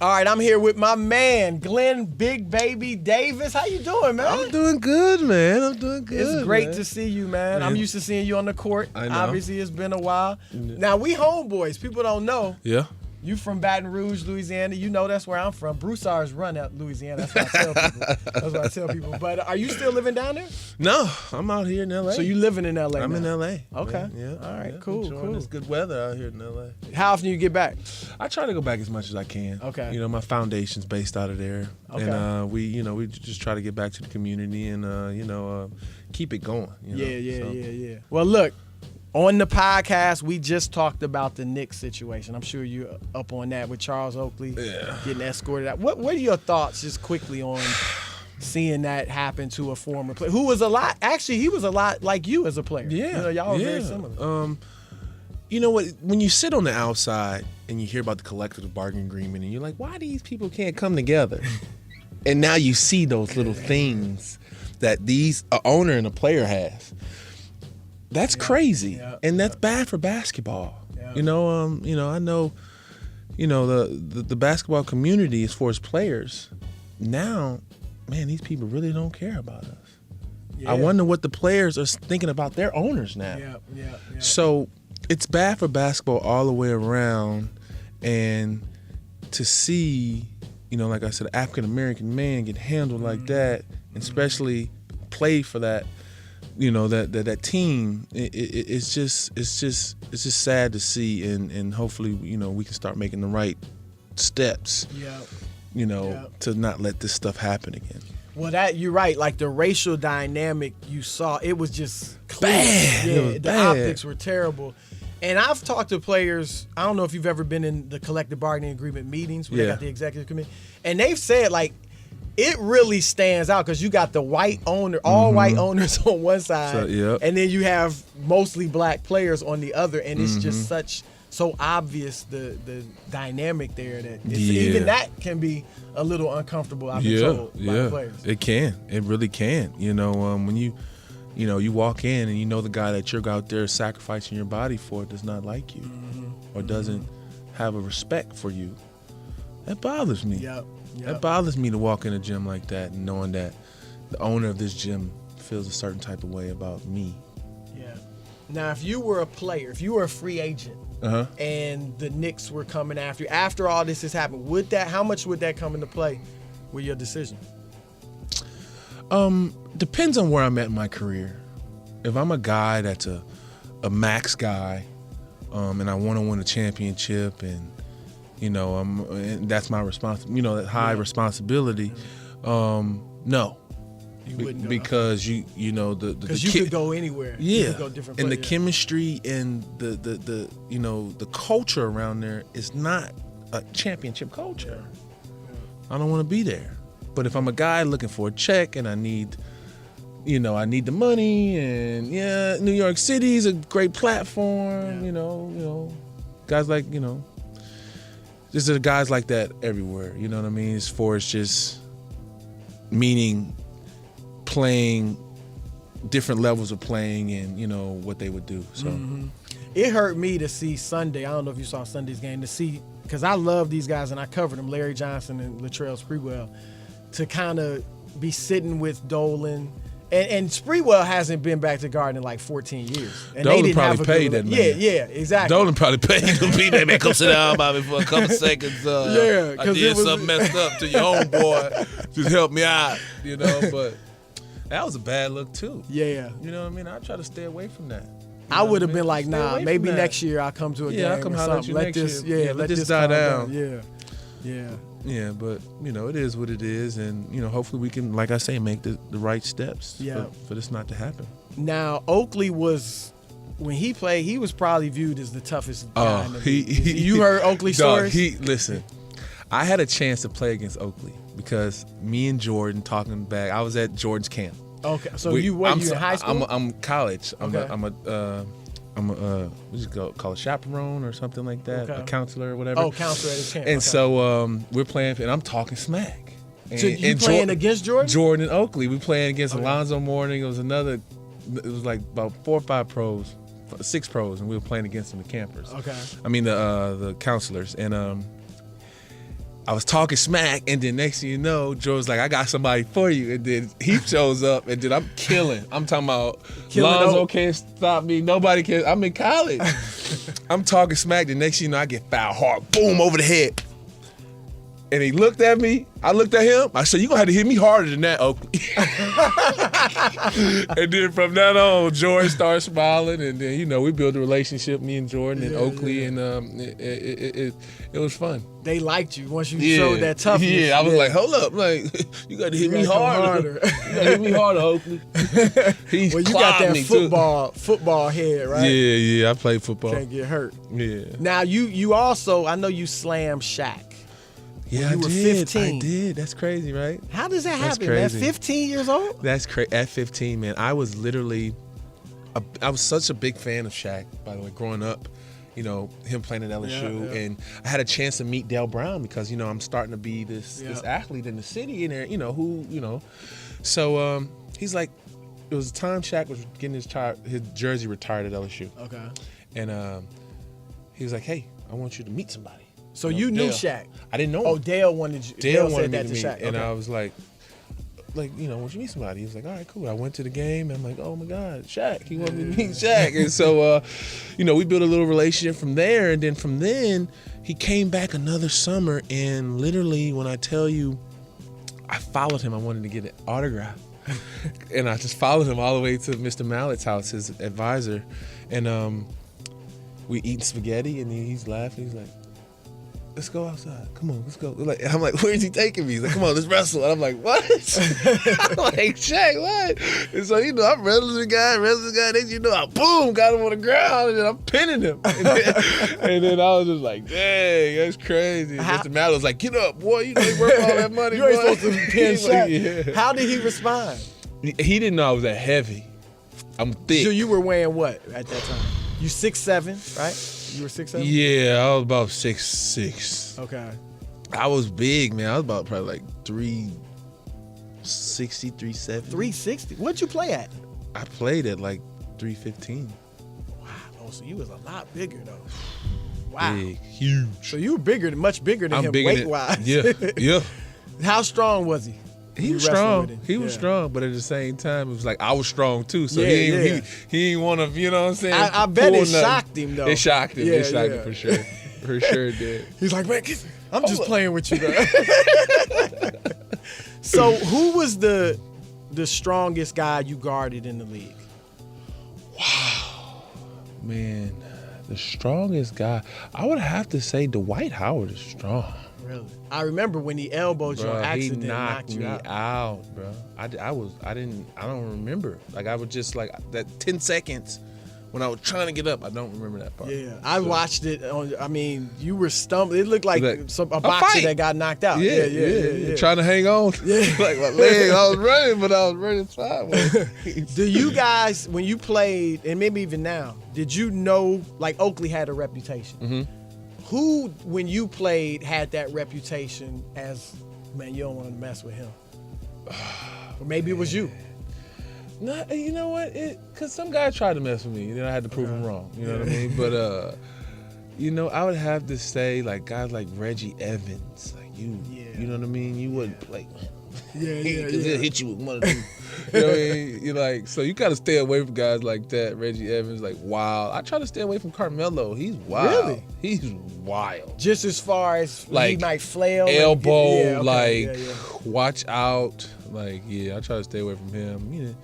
All right, I'm here with my man, Glen Big Baby Davis. How you doing, man? I'm doing good, man. I'm doing good. It's great to see you, man. I'm used to seeing you on the court. I know. Obviously, it's been a while. Now, we homeboys. People don't know. Yeah. You from Baton Rouge, Louisiana. You know that's where I'm from. Broussard's run out Louisiana. That's what I tell people. That's what I tell people. But are you still living down there? No, I'm out here in L.A. So you living in L.A. I'm now? in L.A. Okay. Yeah. All right, yeah. cool. It's good weather out here in L.A. How often do you get back? I try to go back as much as I can. Okay. You know, my foundation's based out of there. Okay. And we just try to get back to the community and keep it going. Yeah. Well, look. On the podcast, we just talked about the Knicks situation. I'm sure you're up on that with Charles Oakley getting escorted out. What are your thoughts just quickly on seeing that happen to a former player who was he was a lot like you as a player. Yeah. Y'all were very similar. You know what? When you sit on the outside and you hear about the collective bargaining agreement and you're like, why these people can't come together? And now you see those little things that these owner and a player has. That's crazy, and that's bad for basketball. Yeah. I know, the basketball community as far as players. Now, man, these people really don't care about us. Yeah. I wonder what the players are thinking about their owners now. Yeah. So it's bad for basketball all the way around, and to see, like I said, an African American man get handled like that, and especially play for that. That team. It's just sad to see, and hopefully we can start making the right steps. To not let this stuff happen again. Well, you're right. Like the racial dynamic you saw, it was just clear. Bad. Yeah, it was bad. Optics were terrible. And I've talked to players. I don't know if you've ever been in the collective bargaining agreement meetings where they got the executive committee, and they've said like. It really stands out because you got the white owner, all white owners on one side, and then you have mostly black players on the other, and it's just so obvious the dynamic there that even that can be a little uncomfortable. I've been told by players. It can, it really can. When you walk in and the guy that you're out there sacrificing your body for does not like you or doesn't have a respect for you, that bothers me. Yep. It bothers me to walk in a gym like that and knowing that the owner of this gym feels a certain type of way about me. Yeah. Now, if you were a player, if you were a free agent, and the Knicks were coming after you, after all this has happened, how much would that come into play with your decision? Depends on where I'm at in my career. If I'm a guy that's a max guy, and I want to win a championship and and that's my that high responsibility. No, you wouldn't go. Because you could go anywhere. Yeah, you could go different and the places. chemistry and the culture around there is not a championship culture. Yeah. I don't want to be there. But if I'm a guy looking for a check and I need the money, and New York City is a great platform. Guys like There's guys like that everywhere, you know what I mean? As far as just meaning playing different levels of playing and, what they would do. So It hurt me to see Sunday. I don't know if you saw Sunday's game, because I love these guys and I covered them, Larry Johnson and Latrell Sprewell, to kind of be sitting with Dolan. And Sprewell hasn't been back to Garden in like 14 years. And Dolan they didn't probably have paid that man. Yeah, exactly. Dolan probably paid him to be there. Man, come sit down by me for a couple seconds. I did something messed up to your homeboy. Just help me out, But that was a bad look too. Yeah. You know what I mean? I try to stay away from that. I would have been like, nah, maybe next year I'll come to a game I'll come or holler at something. you next year. Let this die down. Yeah. Yeah, but it is what it is, and hopefully we can, like I say, make the right steps for this not to happen. Now, Oakley was, when he played, he was probably viewed as the toughest guy. You heard Oakley stories? Listen, I had a chance to play against Oakley because me and Jordan talking back. I was at Jordan's camp. Okay, so you in high school? I'm college. Okay. I'm a what you call a chaperone or something like that, a counselor or whatever. Oh, counselor at his camp. And so we're playing, and I'm talking smack. So you playing against Jordan? Jordan and Oakley. We playing against Alonzo Mourning. It was like about 4 or 5 pros, 6 pros, and we were playing against them, the campers. Okay. I mean the counselors, and I was talking smack, and then next thing you know, Joe's like, I got somebody for you. And then he shows up, and then I'm killing. I'm talking about Lonzo can't stop me. Nobody can. I'm in college. I'm talking smack. The next thing you know, I get fouled hard. Boom, over the head. And he looked at me. I looked at him. I said, you're going to have to hit me harder than that, Oakley. And then from that on, Jordan started smiling. And then, you know, we built a relationship, me and Jordan and Oakley. And it was fun. They liked you once you showed that toughness. Yeah, I was like, hold up. Like, you got to hit me harder. You got to hit me harder, Oakley. Well, you got that football head, right? Yeah, I played football. Can't get hurt. Yeah. Now, you also, I know you slammed Shaq. Yeah, you were 15. I did. That's crazy, right? How does that happen, man? 15 years old? That's crazy. At 15, man, I was literally, I was such a big fan of Shaq, by the way, growing up. You know, him playing at LSU. And I had a chance to meet Dale Brown because, you know, I'm starting to be this athlete in the city and there, you know, who, you know. So he's like, it was the time Shaq was getting his jersey retired at LSU. Okay. And he was like, hey, I want you to meet somebody. So you knew Shaq? I didn't know him. Oh, Dale wanted you. Dale said wanted that me to to Shaq. meet. And I was like, you know, won't you meet somebody? He was like, all right, cool. I went to the game, and I'm like, oh my God, Shaq. He wanted me to meet Shaq. And so, you know, we built a little relationship from there. And then from then, he came back another summer. And literally, when I tell you, I followed him. I wanted to get an autograph. And I just followed him all the way to Mr. Mallett's house, his advisor. And we eating spaghetti, and he's laughing. He's like, let's go outside. Come on, let's go. I'm like, where is he taking me? He's like, come on, let's wrestle. And I'm like, what? I'm like, Shaq, what? And so, you know, I'm wrestling the guy. Next you know, I boom, got him on the ground, and then I'm pinning him. And then I was just like, dang, that's crazy. Mr. Mallet was like, get up, boy. You know you worth all that money, you ain't supposed to pin Shaq. Yeah. How did he respond? He didn't know I was that heavy. I'm thick. So you were weighing what at that time? You 6'7", right? You were 6'7"? Yeah, I was about 6'6". Okay. I was big, man. I was about probably like 360, 370. 360? What'd you play at? I played at like 315. Wow. Oh, so you was a lot bigger though. Wow. Big, huge. So you were much bigger than him weight-wise. Yeah. How strong was he? He was strong. He was strong, but at the same time, it was like I was strong too. So he didn't want to, you know what I'm saying? I bet it shocked him though. It shocked him. It shocked him for sure. For sure it did. He's like, man, I'm just playing with you, bro. So who was the strongest guy you guarded in the league? Wow, man, the strongest guy. I would have to say Dwight Howard is strong. Really? I remember when he elbowed you on accident, he knocked you me out, bro. I don't remember. Like I was just like that 10 seconds when I was trying to get up. I don't remember that part. Yeah, I watched it. I mean, you were stumbling. It looked like a boxer that got knocked out. Yeah. Trying to hang on. Yeah. Like my legs, I was running, but I was running sideways. Do you guys, when you played, and maybe even now, did you know, like Oakley had a reputation? Mm-hmm. Who, when you played, had that reputation as, man, you don't want to mess with him? Or maybe it was you. No, you know what? Because some guy tried to mess with me, and then I had to prove him wrong. You know what I mean? But, you know, I would have to say, like, guys like Reggie Evans, like you know what I mean? You wouldn't, like, because he'll hit you with one of them. You know what I mean? You're like, so you got to stay away from guys like that. Reggie Evans, like, wild. I try to stay away from Carmelo. He's wild. Really? He's wild. Just as far as like, he might flail. Elbow, watch out. Like, I try to stay away from him. You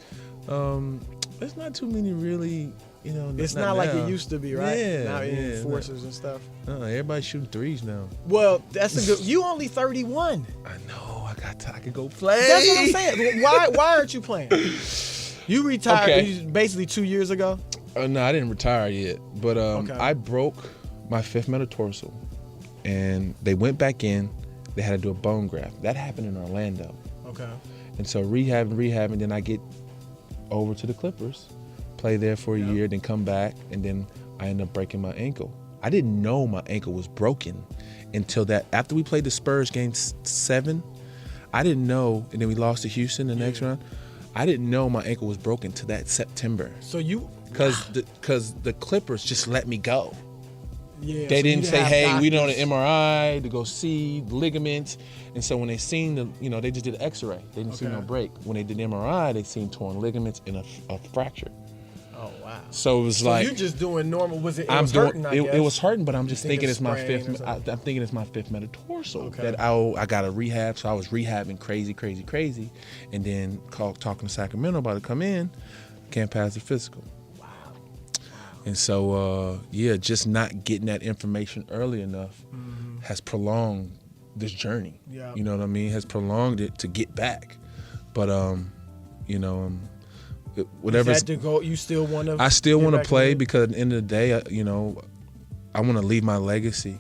know, there's not too many really, you know. It's not like it used to be, right? Yeah. Now in enforcers and stuff. Everybody's shooting threes now. Well, that's a good. You only 31. I know. I could go play. That's what I'm saying. Why aren't you playing? You retired basically 2 years ago? No, I didn't retire yet. But I broke my 5th metatarsal. And they went back in. They had to do a bone graft. That happened in Orlando. Okay. And so rehab, and then I get over to the Clippers, play there for a year, then come back, and then I end up breaking my ankle. I didn't know my ankle was broken until after we played the Spurs game 7. I didn't know, and then we lost to Houston the next round. I didn't know my ankle was broken to that September. So you, because the Clippers just let me go. Yeah, They so didn't you say, have hey, we doctors. need an MRI to go see the ligaments. And so when they seen they just did an X-ray. They didn't see no break. When they did the MRI, they seen torn ligaments and a fracture. Oh, wow. So it was So you're just doing normal. Was it? I'm was doing hurting, I guess? it was hurting, but I'm just think thinking it's it's my sprain or fifth. something? I'm thinking it's my fifth metatarsal. Okay. That I got to rehab. So I was rehabbing crazy, and then talking to Sacramento about to come in, can't pass the physical. Wow. And so just not getting that information early enough has prolonged this journey. Yeah. You know what I mean? Has prolonged it to get back, but whatever. Is that the goal? You still want to? I still want to play in? because at the end of the day, I want to leave my legacy,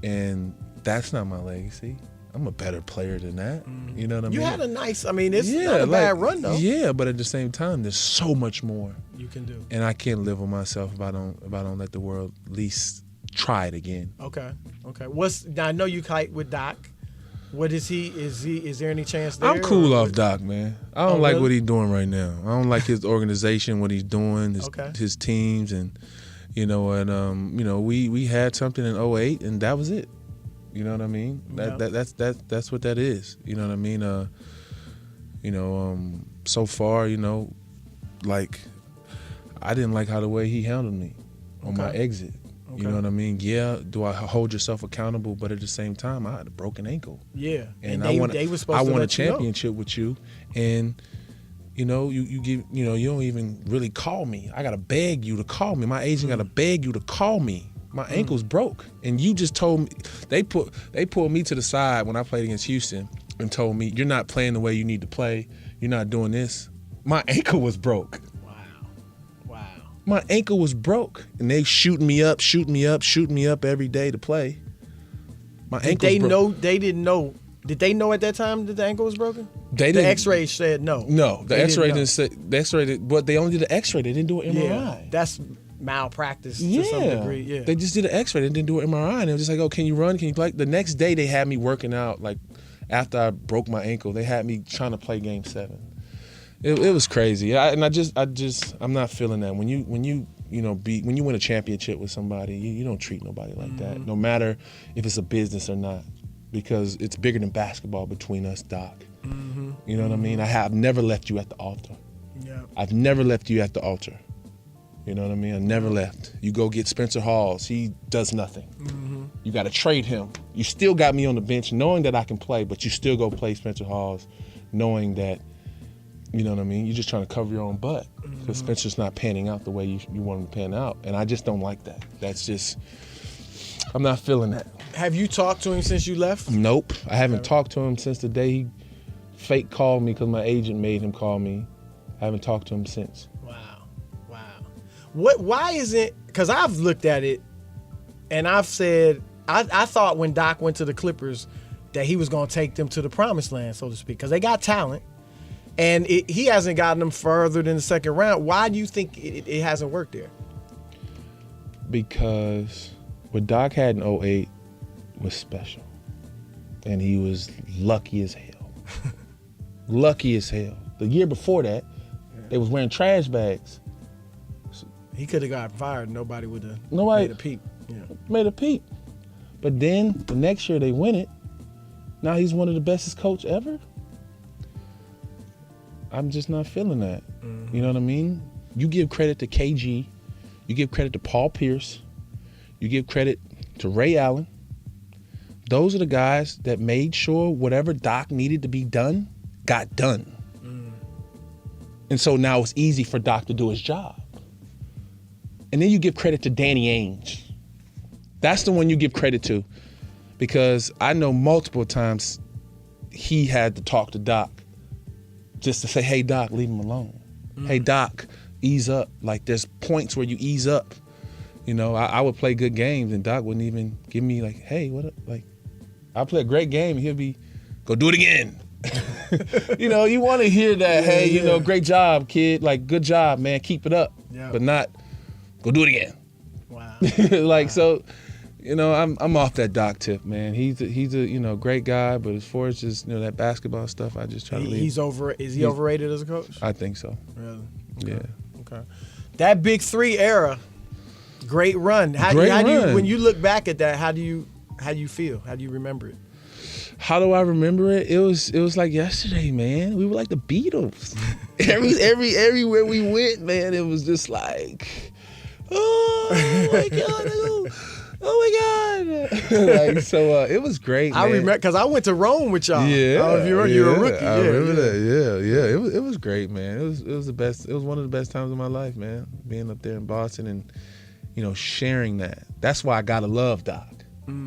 and that's not my legacy. I'm a better player than that. You know what I mean? You had a nice. I mean, it's not a bad run though. Yeah, but at the same time, there's so much more You can do. and I can't live with myself if I don't let the world at least try it again. Okay. Now I know you kite with Doc. What is he? Is there any chance there? I'm cool or off Doc, man. I don't like what he's doing right now. I don't like his organization, what he's doing, his teams, and we had something in 2008, and that was it. You know what I mean? That's what that is. You know what I mean? So far, like I didn't like how the way he handled me on my exit. You know what I mean? Yeah, do I hold yourself accountable? But at the same time, I had a broken ankle. Yeah, and they won a championship with you, and you don't even really call me. I gotta beg you to call me. My agent gotta beg you to call me. My ankle's broke, and you just told me they pulled me to the side when I played against Houston and told me you're not playing the way you need to play. You're not doing this. My ankle was broke. Wow. My ankle was broke, and they shooting me up every day to play. My ankle. They didn't know. Did they know at that time that the ankle was broken? The X-ray said no. No, the X-ray didn't say. The X-ray, but they only did the X-ray. They didn't do an MRI. Yeah, that's malpractice to some degree. Yeah, they just did an X-ray. They didn't do an MRI. And they were just like, "Oh, can you run? Can you play?" The next day, they had me working out. Like after I broke my ankle, they had me trying to play Game 7. It was crazy. I'm not feeling that. When you win a championship with somebody, you don't treat nobody like that, no matter if it's a business or not, because it's bigger than basketball between us, Doc. You know what I mean? I've never left you at the altar. Yeah. I've never left you at the altar. You know what I mean? I never left. You go get Spencer Hawes. He does nothing. You got to trade him. You still got me on the bench knowing that I can play, but you still go play Spencer Hawes knowing that, you know what I mean? You're just trying to cover your own butt because Spencer's not panning out the way you want him to pan out. And I just don't like that. That's just, I'm not feeling that. Have you talked to him since you left? Nope. I haven't talked to him since the day he fake called me because my agent made him call me. I haven't talked to him since. Why isn't, because I've looked at it and I've said, I thought when Doc went to the Clippers that he was going to take them to the promised land, so to speak, because they got talent. And he hasn't gotten them further than the second round. Why do you think it hasn't worked there? Because what Doc had in 2008 was special. And he was lucky as hell. Lucky as hell. The year before that, they was wearing trash bags. He could have got fired. Nobody would have made a peep. Yeah. Made a peep. But then the next year they win it. Now he's one of the bestest coach ever. I'm just not feeling that. You know what I mean? You give credit to KG. You give credit to Paul Pierce. You give credit to Ray Allen. Those are the guys that made sure whatever Doc needed to be done got done. And so now it's easy for Doc to do his job. And then you give credit to Danny Ainge. That's the one you give credit to, because I know multiple times he had to talk to Doc just to say, hey, Doc, leave him alone. Hey, Doc, ease up. Like, there's points where you ease up. You know, I would play good games and Doc wouldn't even give me like, hey, what up? Like, I'll play a great game and he'll be, go do it again. You know, you want to hear that, you know, great job, kid. Like, good job, man. Keep it up. Yeah. But not, go do it again. Wow. So, you know, I'm off that Doc tip, man. He's a you know, great guy, but as far as just, you know, that basketball stuff, I just try to leave. Is he overrated as a coach? I think so. Really? Okay. Yeah. Okay. That Big Three era, Great run. How do you, when you look back at that, how do you feel? How do you remember it? How do I remember it? It was like yesterday, man. We were like the Beatles. Everywhere we went, man, it was just like, oh my God, oh my God. Like, so it was great, man. I remember because I went to Rome with y'all. Yeah, I don't know if you were a rookie. I remember that. Yeah. It was great, man. It was the best. It was one of the best times of my life, man. Being up there in Boston and, you know, sharing that. That's why I gotta love Doc.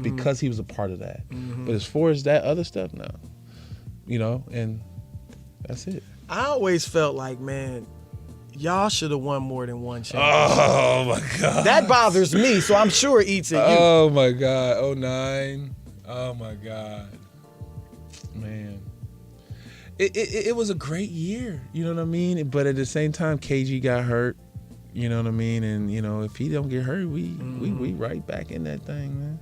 Because he was a part of that. But as far as that other stuff, no. You know, and that's it. I always felt like, man, y'all should have won more than one championship. Oh my God. That bothers me, so I'm sure it eats at you. Oh my God. 09. Oh my God. Man. It was a great year. You know what I mean? But at the same time, KG got hurt. You know what I mean? And, you know, if he don't get hurt, we right back in that thing, man.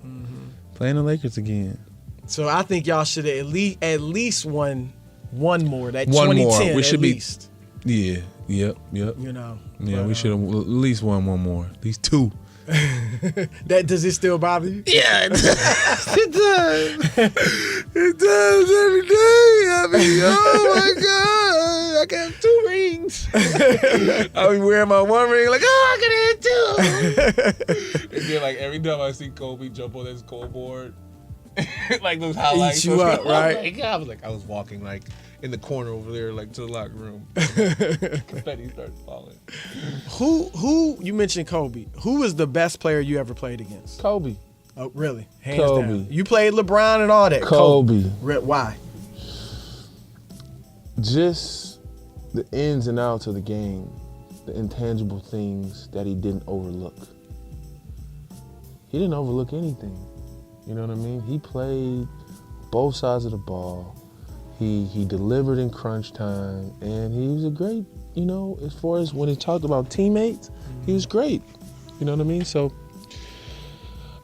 Playing the Lakers again. So I think y'all should have at least won one more. That one 2010 more. We should at least. Yeah. Yep. You know. Yeah, we should have at least won one more. At least two. Does it still bother you? Yeah, it does. It does. It does every day. I mean, oh my God, I got 2 rings. I be wearing my one ring like, oh, I can hit 2. And then like every time I see Kobe jump on that scoreboard, like those highlights, eats you up, right? I was walking like in the corner over there, like to the locker room. Confetti started falling. Who you mentioned Kobe? Who was the best player you ever played against? Kobe. Oh, really? Hands Kobe. down. You played LeBron and all that. Kobe. Why? Just the ins and outs of the game, the intangible things that he didn't overlook. He didn't overlook anything. You know what I mean? He played both sides of the ball. He delivered in crunch time, and he was a great, you know, as far as when he talked about teammates, he was great. You know what I mean? So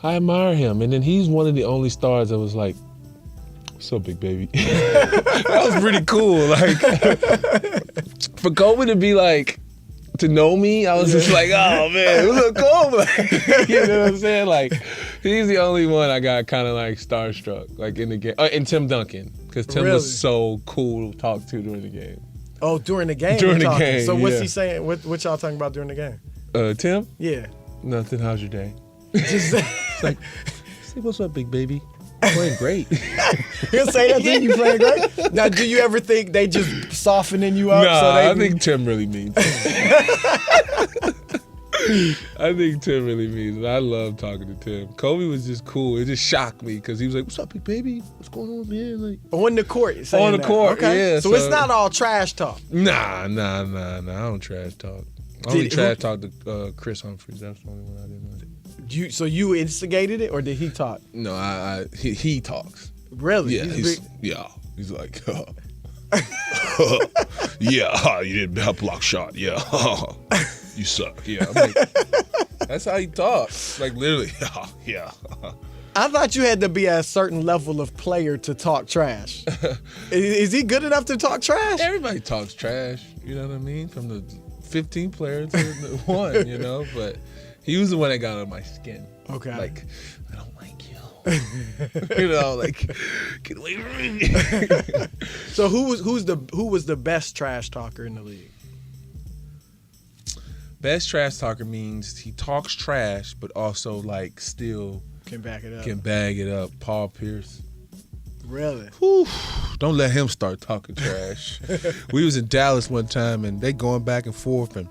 I admire him. And then he's one of the only stars that was like, what's up, big baby? That was pretty cool. Like, for Kobe to be like, to know me, I was just like, oh man, what's up, Kobe? Like, you know what I'm saying? Like, he's the only one I got kind of like starstruck, like in the game. And Tim Duncan, because Tim was so cool to talk to during the game. Oh, during the game? During the game, So what's he saying? What y'all talking about during the game? Tim? Yeah. Nothing, how's your day? Just It's like, say what's up, big baby? Playing great. He'll say that to you, playing great. Now, do you ever think they just softening you up? Nah, I think Tim really means it. I think Tim really means it. I love talking to Tim. Kobe was just cool. It just shocked me because he was like, what's up, big baby? What's going on, man? Like, on the court. On the court, okay. yeah. So it's not all trash talk. Nah. I don't trash talk. I only trash talk to Chris Humphries. That's the only one I didn't like. So you instigated it, or did he talk? No, he talks. Really? Yeah, he's like, yeah, you didn't have block shot. Yeah, you suck. Yeah, I'm like, that's how he talks. Like literally, yeah. I thought you had to be at a certain level of player to talk trash. Is he good enough to talk trash? Everybody talks trash. You know what I mean? From the 15 players to the one, you know, but. He was the one that got on my skin. Okay. Like, I don't like you. You know, like, get away from me. So who was the best trash talker in the league? Best trash talker means he talks trash, but also like still can back it up. Can bag it up. Paul Pierce. Really? Whew. Don't let him start talking trash. We was in Dallas one time and they going back and forth and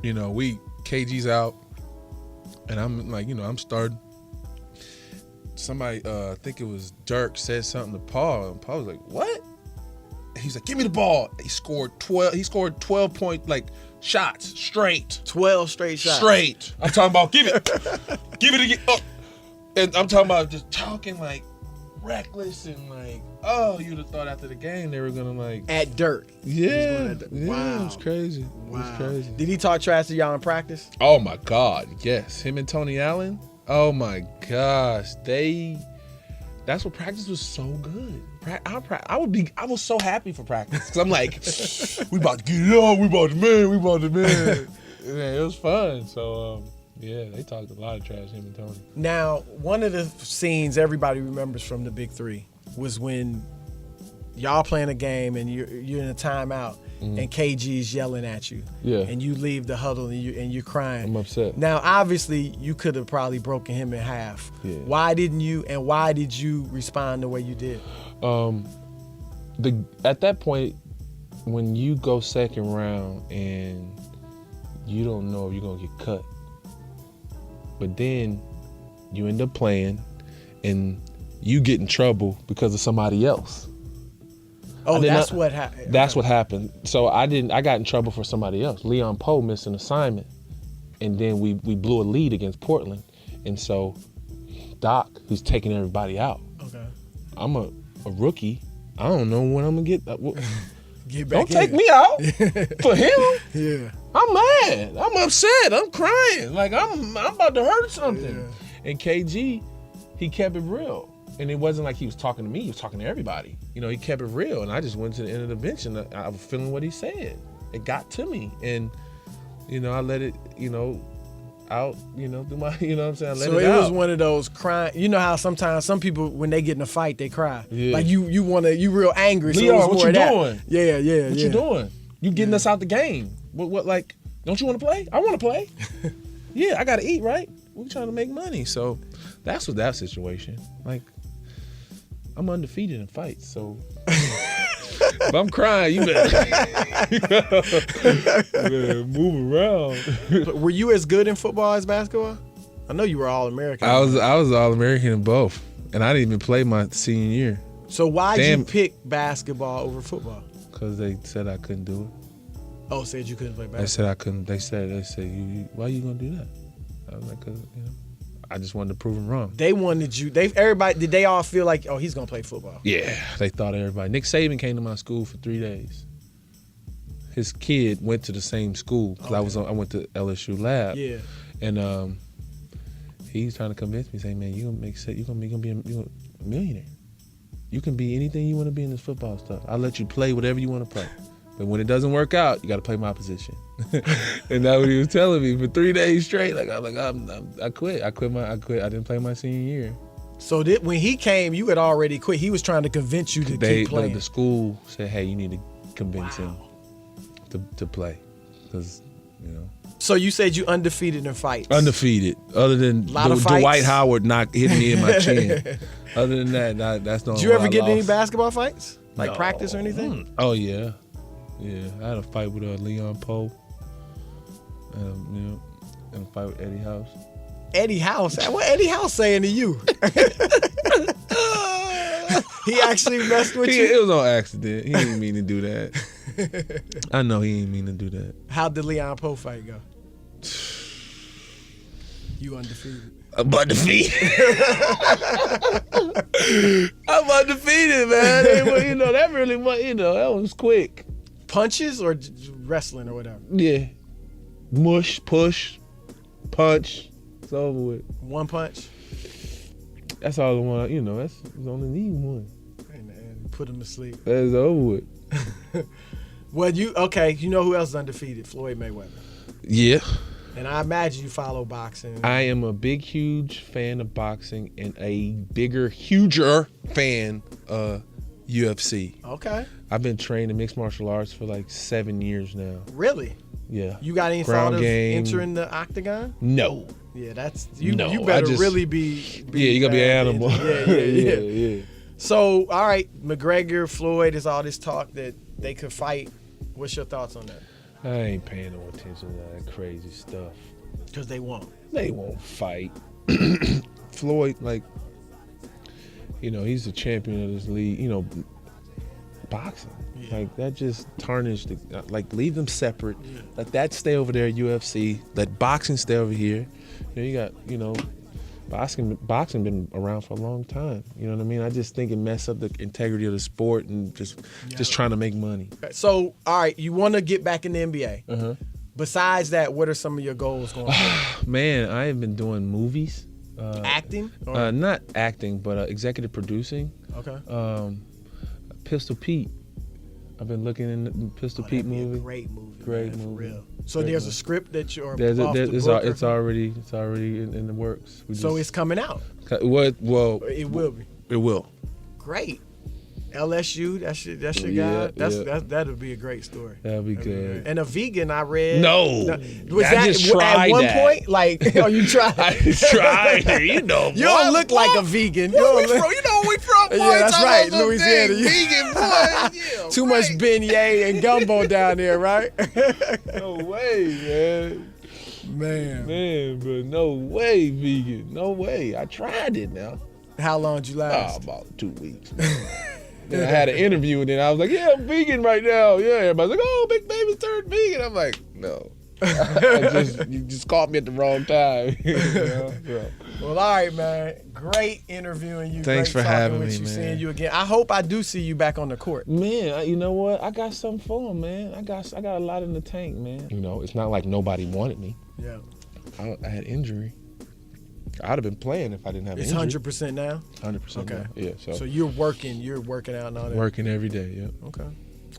you know, KG's out, and I'm like, you know, I'm starting. Somebody, I think it was Dirk, said something to Paul, and Paul was like, "What?" He's like, "Give me the ball." He scored 12. He scored 12 point like shots straight. 12 straight shots. Straight. I'm talking about give it again. Oh. And I'm talking about just talking like reckless and like, oh, you'd have thought after the game they were gonna like at Dirk. Yeah, wow, it was crazy. Wow. It was crazy. Did he talk trash to y'all in practice? Oh my God, yes. Him and Tony Allen. Oh my gosh, that's what practice was so good. I was so happy for practice because I'm like, we about to get it on, we about to man. Yeah, it was fun. So Yeah, they talked a lot of trash, him and Tony. Now, one of the scenes everybody remembers from the Big Three was when y'all playing a game and you're in a timeout and KG's yelling at you. Yeah. And you leave the huddle and you're crying. I'm upset. Now, obviously, you could have probably broken him in half. Yeah. Why didn't you, and why did you respond the way you did? At that point, when you go second round and you don't know if you're going to get cut, but then you end up playing and you get in trouble because of somebody else. Oh, that's what happened. That's what happened. So I got in trouble for somebody else. Leon Poe missed an assignment, and then we blew a lead against Portland. And so Doc, who's taking everybody out. Okay. I'm a rookie. I don't know when I'm going to get back. Don't take me out for him. Yeah. I'm mad. I'm upset. I'm crying. Like I'm about to hurt something. Yeah. And KG, he kept it real. And it wasn't like he was talking to me. He was talking to everybody. You know, he kept it real. And I just went to the end of the bench and I was feeling what he said. It got to me. And, you know, I let it, you know, out, you know, through my, you know what I'm saying? I let so it was out. One of those crying. You know how sometimes some people, when they get in a fight, they cry. Yeah. Like you real angry. So Leon, it was what more you of that. doing? Yeah. What you doing? You getting us out the game. What like, don't you want to play? I want to play. Yeah, I got to eat, right? We're trying to make money. So that's what that situation. Like, I'm undefeated in fights, so if I'm crying, you better move around. Were you as good in football as basketball? I know you were All-American. I was All-American in both, and I didn't even play my senior year. So why did you pick basketball over football? Because they said I couldn't do it. Oh, said you couldn't play basketball. They said I couldn't. They said you why you gonna do that? I was like, 'cause, you know, I just wanted to prove them wrong. They wanted you. Everybody. Did they all feel like, oh, he's gonna play football? Yeah, they thought everybody. Nick Saban came to my school for 3 days. His kid went to the same school because I went to LSU Lab. Yeah. And he's trying to convince me, saying, "Man, you gonna be a millionaire. You can be anything you want to be in this football stuff. I'll let you play whatever you want to play. But when it doesn't work out, you got to play my position." And that's what he was telling me for 3 days straight. Like I quit. I didn't play my senior year. So when he came, you had already quit. He was trying to convince you to keep playing. The school said, "Hey, you need to convince him to play," because you know. So you said you undefeated in fights. Undefeated, other than Dwight Howard hitting me in my chin. Other than that, that's the only. Did you ever get in any basketball fights, like practice or anything? Oh yeah. Yeah, I had a fight with Leon Poe, and a fight with Eddie House. Eddie House? What Eddie House saying to you? He actually messed with you? It was on accident. He didn't mean to do that. I know he didn't mean to do that. How'd the Leon Poe fight go? You undefeated. I'm undefeated. I'm undefeated, man. You know, that really, that was quick. Punches or wrestling or whatever? Yeah. Mush, push, punch. It's over with. One punch? That's all I want. You know, that's only need one. And put him to sleep. That's over with. Well, you know who else is undefeated? Floyd Mayweather. Yeah. And I imagine you follow boxing. I am a big, huge fan of boxing and a bigger, huger fan of UFC. Okay. I've been trained in mixed martial arts for like 7 years now. Really? Yeah. You got any thought of entering the octagon? No. Yeah, that's you. No, you better really be yeah, you gotta be an animal. Yeah. So, all right, McGregor, Floyd, is all this talk that they could fight. What's your thoughts on that? I ain't paying no attention to that crazy stuff. Because they won't. They won't fight. Floyd, like, he's the champion of this league. Boxing. Yeah. Like, that just tarnished. Leave them separate. Yeah. Let that stay over there at UFC. Let boxing stay over here. You got, boxing been around for a long time. You know what I mean? I just think it messed up the integrity of the sport and just trying to make money. So, all right, you want to get back in the NBA. Uh-huh. Besides that, what are some of your goals going forward? Man, I have been doing movies. Acting? Not acting, but executive producing. Okay. Pistol Pete. I've been looking in the Pistol Pete movie. Great movie. Great man, movie. For real. So there's a script that you're it's already in the works. It's coming out. Well, it will be. It will. Great. LSU, that's your guy. That'll be a great story. That'll be good. And a vegan, I read. No, was that just at one point? Like, you tried. I tried it. You know, you don't look like a vegan. You know we from. Boy, yeah, that's right, Louisiana. Vegan boy. Yeah, too much beignet and gumbo down there, right? No way, man, but no way, vegan. No way. I tried it now. How long did you last? About 2 weeks. Then I had an interview, and then I was like, "Yeah, I'm vegan right now." Yeah, everybody's like, "Oh, Big Baby's turned vegan." I'm like, "No, you just caught me at the wrong time." Well, all right, man. Great interviewing you. Thanks for having me, man. Seeing you again. I hope I do see you back on the court. Man, you know what? I got something for him, man. I got a lot in the tank, man. You know, it's not like nobody wanted me. Yeah. I had injury. I'd have been playing if I didn't have injury. It's 100% now? 100%. Okay. Now. Yeah. So you're working out and all that? Working every day, yeah. Okay.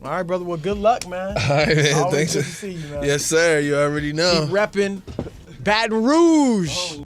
All right, brother. Well, good luck, man. All right, man. Always Thanks. good to see you, man. Yes, sir. You already know. Keep repping Baton Rouge.